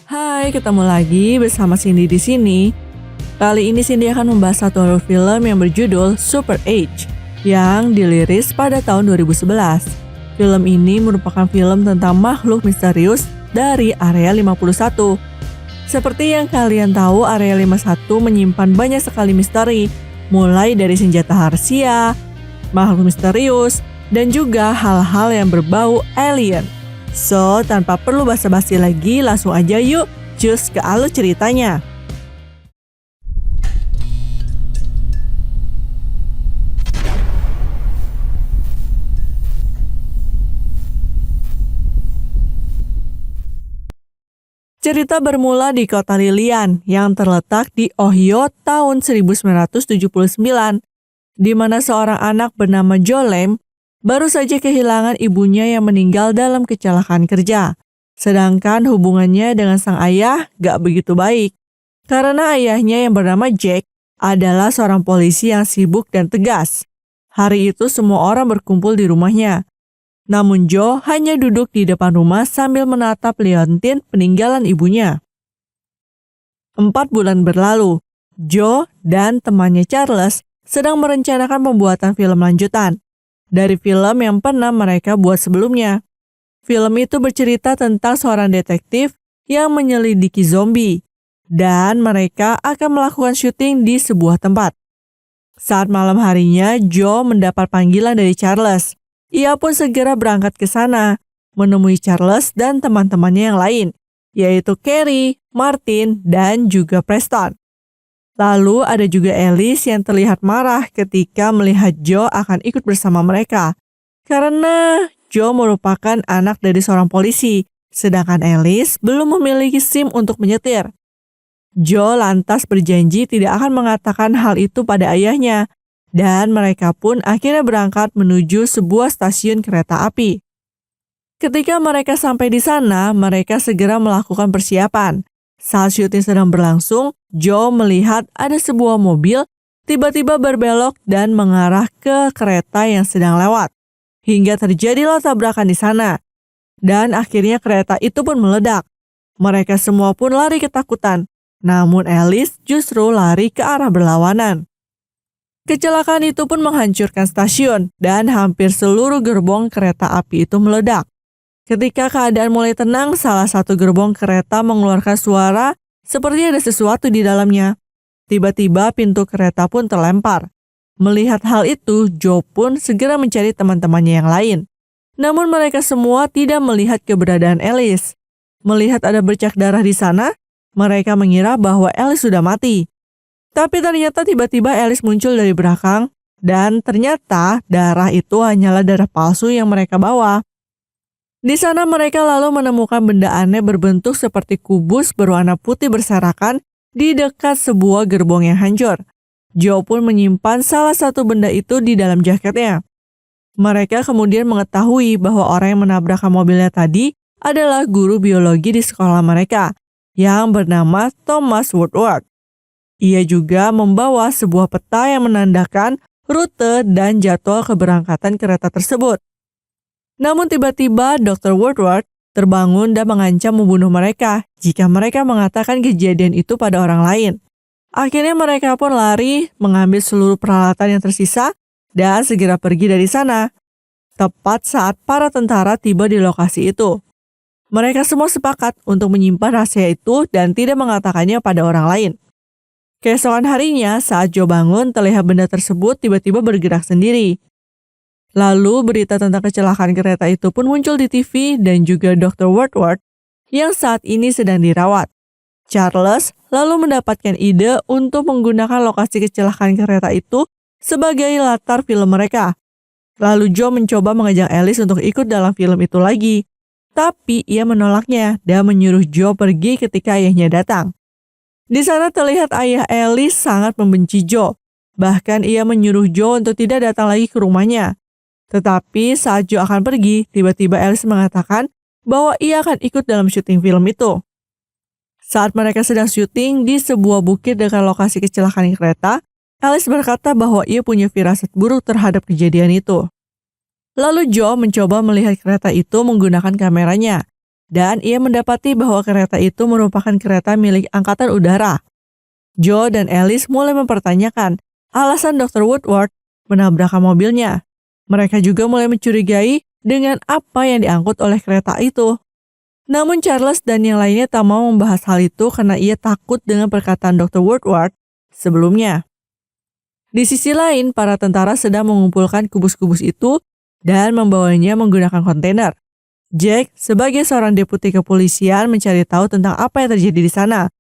Hai, ketemu lagi bersama Cindy di sini. Kali ini Cindy akan membahas satu horor film yang berjudul Super Age yang dirilis pada tahun 2011. Film ini merupakan film tentang makhluk misterius dari Area 51. Seperti yang kalian tahu, Area 51 menyimpan banyak sekali misteri, mulai dari senjata rahasia, makhluk misterius, dan juga hal-hal yang berbau alien. So, tanpa perlu basa-basi lagi, langsung aja yuk cus ke alur ceritanya. Cerita bermula di kota Lilian yang terletak di Ohio tahun 1979, di mana seorang anak bernama Jolem baru saja kehilangan ibunya yang meninggal dalam kecelakaan kerja. Sedangkan hubungannya dengan sang ayah gak begitu baik, karena ayahnya yang bernama Jack adalah seorang polisi yang sibuk dan tegas. Hari itu semua orang berkumpul di rumahnya. Namun Joe hanya duduk di depan rumah sambil menatap liontin peninggalan ibunya. 4 bulan berlalu, Joe dan temannya Charles sedang merencanakan pembuatan film lanjutan dari film yang pernah mereka buat sebelumnya. Film itu bercerita tentang seorang detektif yang menyelidiki zombie, dan mereka akan melakukan syuting di sebuah tempat. Saat malam harinya, Joe mendapat panggilan dari Charles. Ia pun segera berangkat ke sana, menemui Charles dan teman-temannya yang lain, yaitu Carrie, Martin, dan juga Preston. Lalu ada juga Alice yang terlihat marah ketika melihat Joe akan ikut bersama mereka. Karena Joe merupakan anak dari seorang polisi, sedangkan Alice belum memiliki SIM untuk menyetir. Joe lantas berjanji tidak akan mengatakan hal itu pada ayahnya, dan mereka pun akhirnya berangkat menuju sebuah stasiun kereta api. Ketika mereka sampai di sana, mereka segera melakukan persiapan. Saat syuting sedang berlangsung, Joe melihat ada sebuah mobil tiba-tiba berbelok dan mengarah ke kereta yang sedang lewat. Hingga terjadilah tabrakan di sana. Dan akhirnya kereta itu pun meledak. Mereka semua pun lari ketakutan. Namun Alice justru lari ke arah berlawanan. Kecelakaan itu pun menghancurkan stasiun dan hampir seluruh gerbong kereta api itu meledak. Ketika keadaan mulai tenang, salah satu gerbong kereta mengeluarkan suara seperti ada sesuatu di dalamnya. Tiba-tiba pintu kereta pun terlempar. Melihat hal itu, Joe pun segera mencari teman-temannya yang lain. Namun mereka semua tidak melihat keberadaan Alice. Melihat ada bercak darah di sana, mereka mengira bahwa Alice sudah mati. Tapi ternyata tiba-tiba Alice muncul dari belakang, dan ternyata darah itu hanyalah darah palsu yang mereka bawa. Di sana mereka lalu menemukan benda aneh berbentuk seperti kubus berwarna putih berserakan di dekat sebuah gerbong yang hancur. Joe pun menyimpan salah satu benda itu di dalam jaketnya. Mereka kemudian mengetahui bahwa orang yang menabrakkan mobilnya tadi adalah guru biologi di sekolah mereka, yang bernama Thomas Woodward. Ia juga membawa sebuah peta yang menandakan rute dan jadwal keberangkatan kereta tersebut. Namun tiba-tiba Dr. Woodward terbangun dan mengancam membunuh mereka jika mereka mengatakan kejadian itu pada orang lain. Akhirnya mereka pun lari, mengambil seluruh peralatan yang tersisa, dan segera pergi dari sana. Tepat saat para tentara tiba di lokasi itu. Mereka semua sepakat untuk menyimpan rahasia itu dan tidak mengatakannya pada orang lain. Keesokan harinya, saat Joe bangun, terlihat benda tersebut tiba-tiba bergerak sendiri. Lalu berita tentang kecelakaan kereta itu pun muncul di TV dan juga Dr. Woodward yang saat ini sedang dirawat. Charles lalu mendapatkan ide untuk menggunakan lokasi kecelakaan kereta itu sebagai latar film mereka. Lalu Joe mencoba mengajak Alice untuk ikut dalam film itu lagi. Tapi ia menolaknya dan menyuruh Joe pergi ketika ayahnya datang. Di sana terlihat ayah Alice sangat membenci Joe. Bahkan ia menyuruh Joe untuk tidak datang lagi ke rumahnya. Tetapi saat Joe akan pergi, tiba-tiba Alice mengatakan bahwa ia akan ikut dalam syuting film itu. Saat mereka sedang syuting di sebuah bukit dekat lokasi kecelakaan kereta, Alice berkata bahwa ia punya firasat buruk terhadap kejadian itu. Lalu Joe mencoba melihat kereta itu menggunakan kameranya. dan ia mendapati bahwa kereta itu merupakan kereta milik Angkatan Udara. Joe dan Alice mulai mempertanyakan alasan Dr. Woodward menabrakkan mobilnya. Mereka juga mulai mencurigai dengan apa yang diangkut oleh kereta itu. Namun Charles dan yang lainnya tak mau membahas hal itu karena ia takut dengan perkataan Dr. Woodward sebelumnya. Di sisi lain, para tentara sedang mengumpulkan kubus-kubus itu dan membawanya menggunakan kontainer. Jack, sebagai seorang deputi kepolisian, mencari tahu tentang apa yang terjadi di sana.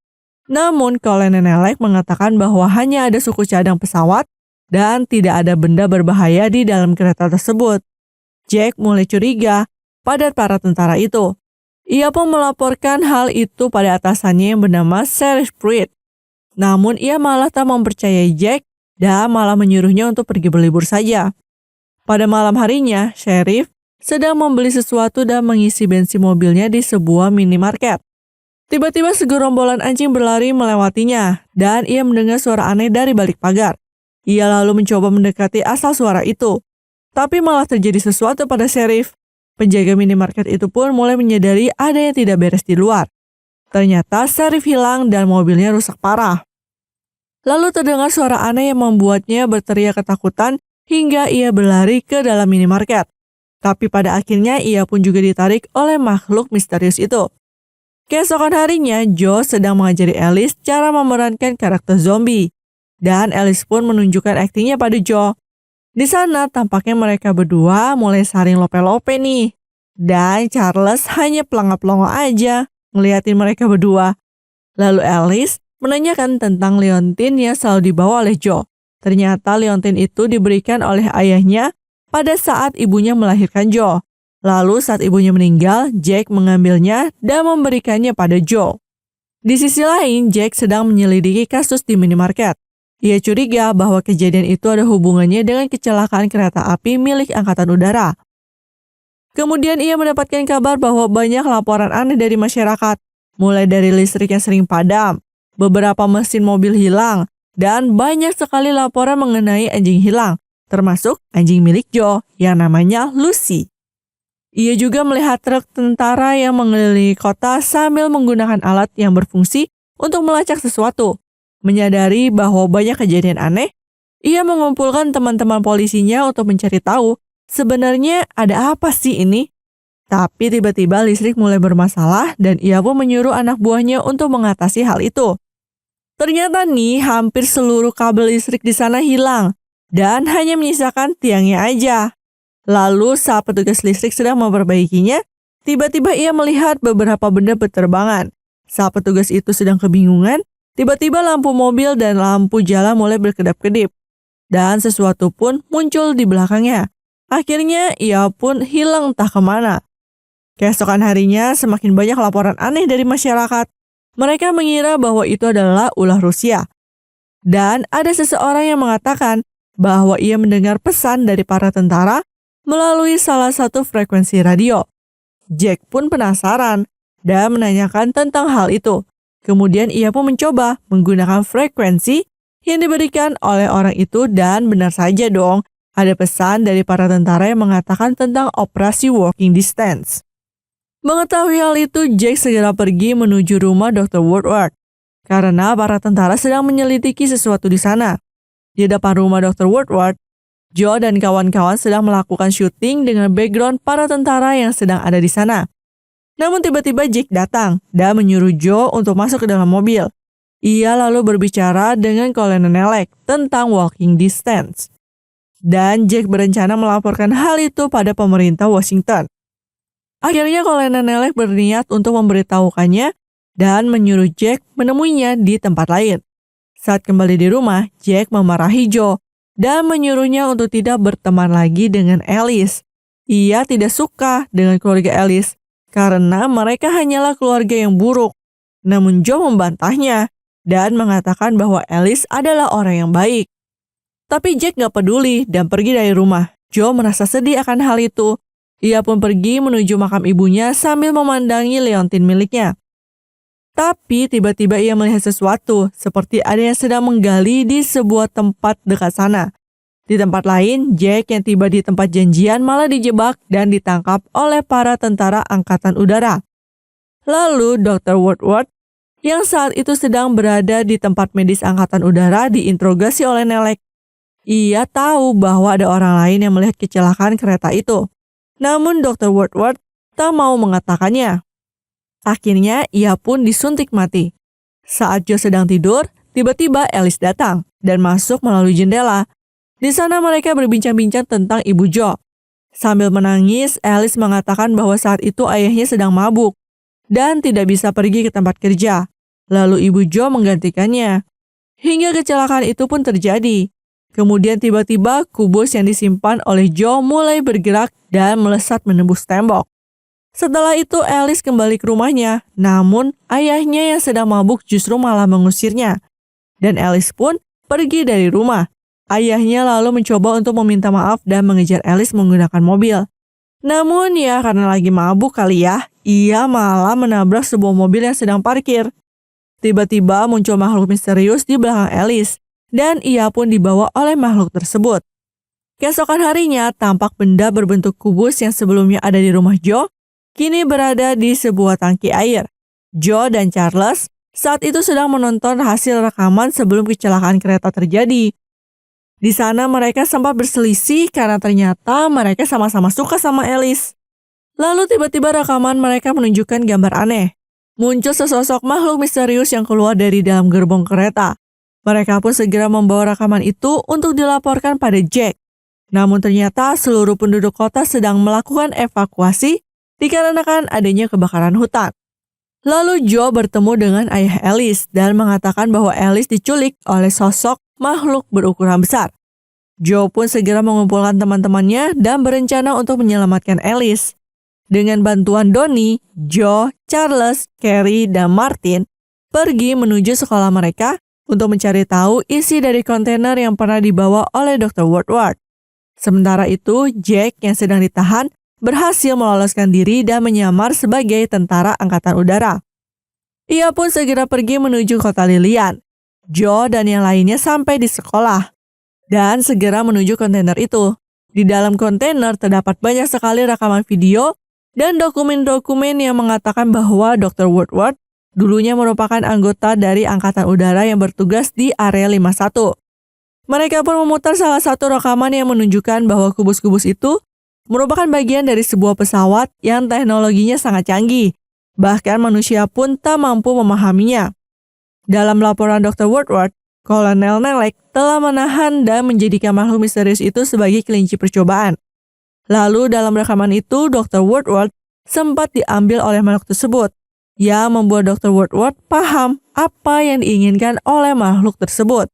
Namun, Kolonel Nelek mengatakan bahwa hanya ada suku cadang pesawat dan tidak ada benda berbahaya di dalam kereta tersebut. Jack mulai curiga pada para tentara itu. Ia pun melaporkan hal itu pada atasannya yang bernama Sheriff Pruitt. Namun ia malah tak mempercayai Jack dan malah menyuruhnya untuk pergi berlibur saja. Pada malam harinya, Sheriff sedang membeli sesuatu dan mengisi bensin mobilnya di sebuah minimarket. Tiba-tiba segerombolan anjing berlari melewatinya dan ia mendengar suara aneh dari balik pagar. Ia lalu mencoba mendekati asal suara itu. Tapi malah terjadi sesuatu pada Sheriff. Penjaga minimarket itu pun mulai menyadari ada yang tidak beres di luar. Ternyata Sheriff hilang dan mobilnya rusak parah. Lalu terdengar suara aneh yang membuatnya berteriak ketakutan hingga ia berlari ke dalam minimarket. Tapi pada akhirnya ia pun juga ditarik oleh makhluk misterius itu. Keesokan harinya, Joe sedang mengajari Alice cara memerankan karakter zombie. Dan Alice pun menunjukkan aktingnya pada Joe. Di sana tampaknya mereka berdua mulai saling lope-lope nih. Dan Charles hanya pelangap-pelongo aja ngeliatin mereka berdua. Lalu Alice menanyakan tentang liontin yang selalu dibawa oleh Joe. Ternyata liontin itu diberikan oleh ayahnya pada saat ibunya melahirkan Joe. Lalu saat ibunya meninggal, Jack mengambilnya dan memberikannya pada Joe. Di sisi lain, Jack sedang menyelidiki kasus di minimarket. Ia curiga bahwa kejadian itu ada hubungannya dengan kecelakaan kereta api milik Angkatan Udara. Kemudian ia mendapatkan kabar bahwa banyak laporan aneh dari masyarakat, mulai dari listrik yang sering padam, beberapa mesin mobil hilang, dan banyak sekali laporan mengenai anjing hilang, termasuk anjing milik Joe yang namanya Lucy. Ia juga melihat truk tentara yang mengelilingi kota sambil menggunakan alat yang berfungsi untuk melacak sesuatu. Menyadari bahwa banyak kejadian aneh, ia mengumpulkan teman-teman polisinya untuk mencari tahu sebenarnya ada apa sih ini. Tapi tiba-tiba listrik mulai bermasalah dan ia pun menyuruh anak buahnya untuk mengatasi hal itu. Ternyata nih hampir seluruh kabel listrik di sana hilang dan hanya menyisakan tiangnya aja. Lalu saat petugas listrik sedang memperbaikinya, tiba-tiba ia melihat beberapa benda berterbangan. Saat petugas itu sedang kebingungan, tiba-tiba lampu mobil dan lampu jalan mulai berkedap-kedip. Dan sesuatu pun muncul di belakangnya. Akhirnya ia pun hilang entah kemana. Keesokan harinya semakin banyak laporan aneh dari masyarakat. Mereka mengira bahwa itu adalah ulah Rusia. Dan ada seseorang yang mengatakan bahwa ia mendengar pesan dari para tentara melalui salah satu frekuensi radio. Jack pun penasaran dan menanyakan tentang hal itu. Kemudian ia pun mencoba menggunakan frekuensi yang diberikan oleh orang itu dan benar saja dong, ada pesan dari para tentara yang mengatakan tentang operasi walking distance. Mengetahui hal itu, Jack segera pergi menuju rumah Dr. Woodward karena para tentara sedang menyelidiki sesuatu di sana. Di depan rumah Dr. Woodward, Joe dan kawan-kawan sedang melakukan syuting dengan background para tentara yang sedang ada di sana. Namun tiba-tiba Jack datang dan menyuruh Joe untuk masuk ke dalam mobil. Ia lalu berbicara dengan Kolonel Nelek tentang walking distance. Dan Jack berencana melaporkan hal itu pada pemerintah Washington. Akhirnya Kolonel Nelek berniat untuk memberitahukannya dan menyuruh Jack menemuinya di tempat lain. Saat kembali di rumah, Jack memarahi Joe dan menyuruhnya untuk tidak berteman lagi dengan Alice. Ia tidak suka dengan keluarga Alice karena mereka hanyalah keluarga yang buruk. Namun Joe membantahnya dan mengatakan bahwa Alice adalah orang yang baik. Tapi Jack gak peduli dan pergi dari rumah. Joe merasa sedih akan hal itu. Ia pun pergi menuju makam ibunya sambil memandangi leontin miliknya. Tapi tiba-tiba ia melihat sesuatu, seperti ada yang sedang menggali di sebuah tempat dekat sana. Di tempat lain, Jack yang tiba di tempat janjian malah dijebak dan ditangkap oleh para tentara Angkatan Udara. Lalu Dr. Woodward yang saat itu sedang berada di tempat medis angkatan udara diinterogasi oleh Nelek. Ia tahu bahwa ada orang lain yang melihat kecelakaan kereta itu. Namun Dr. Woodward tak mau mengatakannya. Akhirnya ia pun disuntik mati. Saat Joe sedang tidur, tiba-tiba Alice datang dan masuk melalui jendela. Di sana mereka berbincang-bincang tentang ibu Joe. Sambil menangis, Alice mengatakan bahwa saat itu ayahnya sedang mabuk dan tidak bisa pergi ke tempat kerja. Lalu ibu Joe menggantikannya. Hingga kecelakaan itu pun terjadi. Kemudian tiba-tiba kubus yang disimpan oleh Joe mulai bergerak dan melesat menembus tembok. Setelah itu Alice kembali ke rumahnya, namun ayahnya yang sedang mabuk justru malah mengusirnya. Dan Alice pun pergi dari rumah. Ayahnya lalu mencoba untuk meminta maaf dan mengejar Alice menggunakan mobil. Namun ya karena lagi mabuk kali ya, ia malah menabrak sebuah mobil yang sedang parkir. Tiba-tiba muncul makhluk misterius di belakang Alice. Dan ia pun dibawa oleh makhluk tersebut. Keesokan harinya, tampak benda berbentuk kubus yang sebelumnya ada di rumah Joe, kini berada di sebuah tangki air. Joe dan Charles saat itu sedang menonton hasil rekaman sebelum kecelakaan kereta terjadi. Di sana mereka sempat berselisih karena ternyata mereka sama-sama suka sama Alice. Lalu tiba-tiba rekaman mereka menunjukkan gambar aneh. Muncul sesosok makhluk misterius yang keluar dari dalam gerbong kereta. Mereka pun segera membawa rekaman itu untuk dilaporkan pada Jack. Namun ternyata seluruh penduduk kota sedang melakukan evakuasi dikarenakan adanya kebakaran hutan. Lalu Joe bertemu dengan ayah Alice dan mengatakan bahwa Alice diculik oleh sosok makhluk berukuran besar. Joe pun segera mengumpulkan teman-temannya dan berencana untuk menyelamatkan Alice. Dengan bantuan Donnie, Joe, Charles, Carrie, dan Martin pergi menuju sekolah mereka untuk mencari tahu isi dari kontainer yang pernah dibawa oleh Dr. Woodward. Sementara itu, Jack yang sedang ditahan berhasil meloloskan diri dan menyamar sebagai tentara angkatan udara. Ia pun segera pergi menuju kota Lilian. Joe dan yang lainnya sampai di sekolah dan segera menuju kontainer itu. Di dalam kontainer terdapat banyak sekali rekaman video dan dokumen-dokumen yang mengatakan bahwa Dr. Woodward dulunya merupakan anggota dari Angkatan Udara yang bertugas di Area 51. Mereka pun memutar salah satu rekaman yang menunjukkan bahwa kubus-kubus itu merupakan bagian dari sebuah pesawat yang teknologinya sangat canggih. Bahkan manusia pun tak mampu memahaminya. Dalam laporan Dr. Woodward, Kolonel Nelek telah menahan dan menjadikan makhluk misterius itu sebagai kelinci percobaan. Lalu dalam rekaman itu, Dr. Woodward sempat diambil oleh makhluk tersebut. Yang membuat Dr. Woodward paham apa yang diinginkan oleh makhluk tersebut.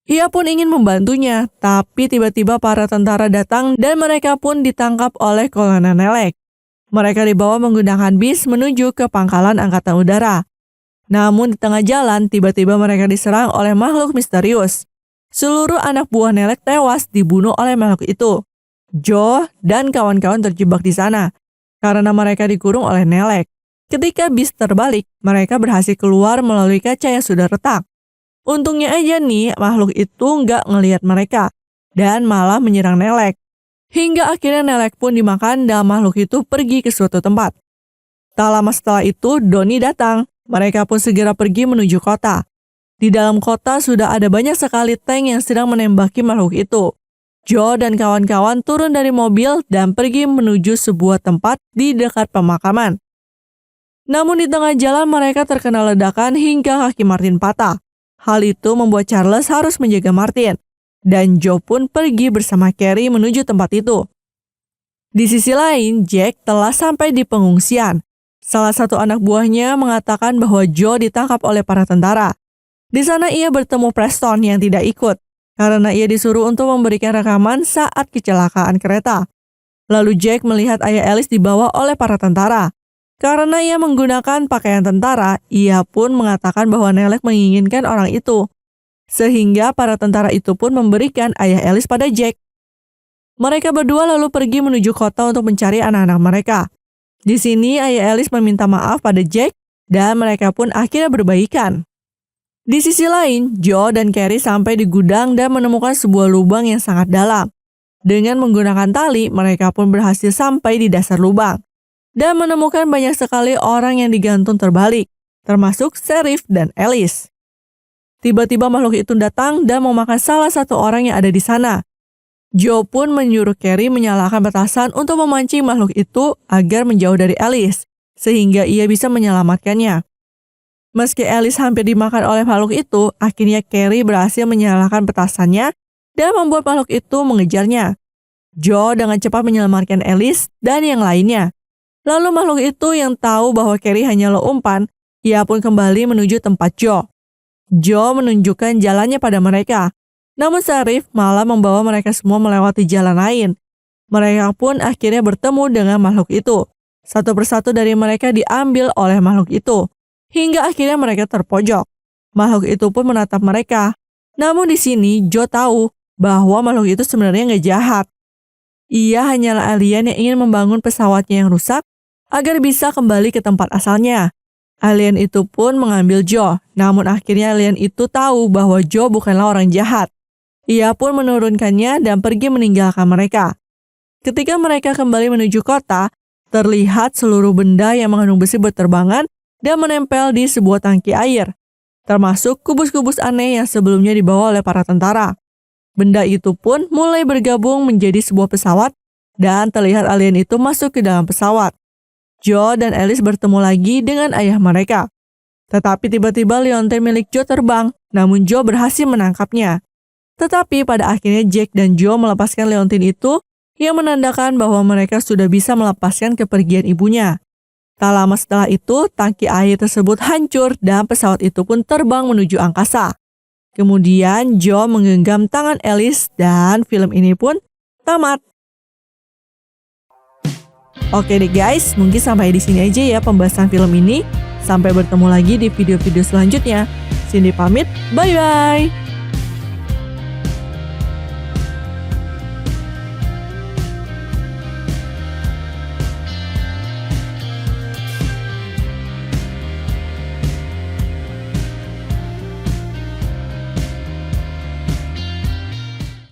Ia pun ingin membantunya, tapi tiba-tiba para tentara datang dan mereka pun ditangkap oleh Kolonel Nelek. Mereka dibawa menggunakan bis menuju ke pangkalan Angkatan Udara. Namun di tengah jalan, tiba-tiba mereka diserang oleh makhluk misterius. Seluruh anak buah Nelek tewas dibunuh oleh makhluk itu. Joe dan kawan-kawan terjebak di sana karena mereka dikurung oleh Nelek. Ketika bis terbalik, mereka berhasil keluar melalui kaca yang sudah retak. Untungnya aja nih, makhluk itu nggak ngelihat mereka dan malah menyerang Nelek. Hingga akhirnya Nelek pun dimakan dan makhluk itu pergi ke suatu tempat. Tak lama setelah itu, Donnie datang. Mereka pun segera pergi menuju kota. Di dalam kota sudah ada banyak sekali tank yang sedang menembaki makhluk itu. Joe dan kawan-kawan turun dari mobil dan pergi menuju sebuah tempat di dekat pemakaman. Namun di tengah jalan mereka terkena ledakan hingga kaki Martin patah. Hal itu membuat Charles harus menjaga Martin. Dan Joe pun pergi bersama Carrie menuju tempat itu. Di sisi lain, Jack telah sampai di pengungsian. Salah satu anak buahnya mengatakan bahwa Joe ditangkap oleh para tentara. Di sana ia bertemu Preston yang tidak ikut, karena ia disuruh untuk memberikan rekaman saat kecelakaan kereta. Lalu Jack melihat ayah Alice dibawa oleh para tentara. Karena ia menggunakan pakaian tentara, ia pun mengatakan bahwa Nelek menginginkan orang itu. Sehingga para tentara itu pun memberikan ayah Alice pada Jack. Mereka berdua lalu pergi menuju kota untuk mencari anak-anak mereka. Di sini ayah Alice meminta maaf pada Jack dan mereka pun akhirnya berbaikan. Di sisi lain, Joe dan Carrie sampai di gudang dan menemukan sebuah lubang yang sangat dalam. Dengan menggunakan tali, mereka pun berhasil sampai di dasar lubang. dan menemukan banyak sekali orang yang digantung terbalik, termasuk Sheriff dan Alice. Tiba-tiba makhluk itu datang dan memakan salah satu orang yang ada di sana. Joe pun menyuruh Carrie menyalakan petasan untuk memancing makhluk itu agar menjauh dari Alice, sehingga ia bisa menyelamatkannya. Meski Alice hampir dimakan oleh makhluk itu, akhirnya Carrie berhasil menyalakan petasannya dan membuat makhluk itu mengejarnya. Joe dengan cepat menyelamatkan Alice dan yang lainnya. Lalu makhluk itu yang tahu bahwa Carrie hanyalah umpan, ia pun kembali menuju tempat Joe. Joe menunjukkan jalannya pada mereka. Namun Sheriff malah membawa mereka semua melewati jalan lain. Mereka pun akhirnya bertemu dengan makhluk itu. Satu persatu dari mereka diambil oleh makhluk itu. Hingga akhirnya mereka terpojok. Makhluk itu pun menatap mereka. Namun di sini Joe tahu bahwa makhluk itu sebenarnya nggak jahat. Ia hanyalah alien yang ingin membangun pesawatnya yang rusak agar bisa kembali ke tempat asalnya. Alien itu pun mengambil Joe, namun akhirnya alien itu tahu bahwa Joe bukanlah orang jahat. Ia pun menurunkannya dan pergi meninggalkan mereka. Ketika mereka kembali menuju kota, terlihat seluruh benda yang mengandung besi berterbangan dan menempel di sebuah tangki air, termasuk kubus-kubus aneh yang sebelumnya dibawa oleh para tentara. Benda itu pun mulai bergabung menjadi sebuah pesawat dan terlihat alien itu masuk ke dalam pesawat. Joe dan Alice bertemu lagi dengan ayah mereka. Tetapi tiba-tiba liontin milik Joe terbang, namun Joe berhasil menangkapnya. Tetapi pada akhirnya Jack dan Joe melepaskan liontin itu yang menandakan bahwa mereka sudah bisa melepaskan kepergian ibunya. Tak lama setelah itu, tangki air tersebut hancur dan pesawat itu pun terbang menuju angkasa. Kemudian Joe menggenggam tangan Alice dan film ini pun tamat. Oke deh guys, mungkin sampai di sini aja ya pembahasan film ini. Sampai bertemu lagi di video-video selanjutnya. Cindy pamit, bye-bye.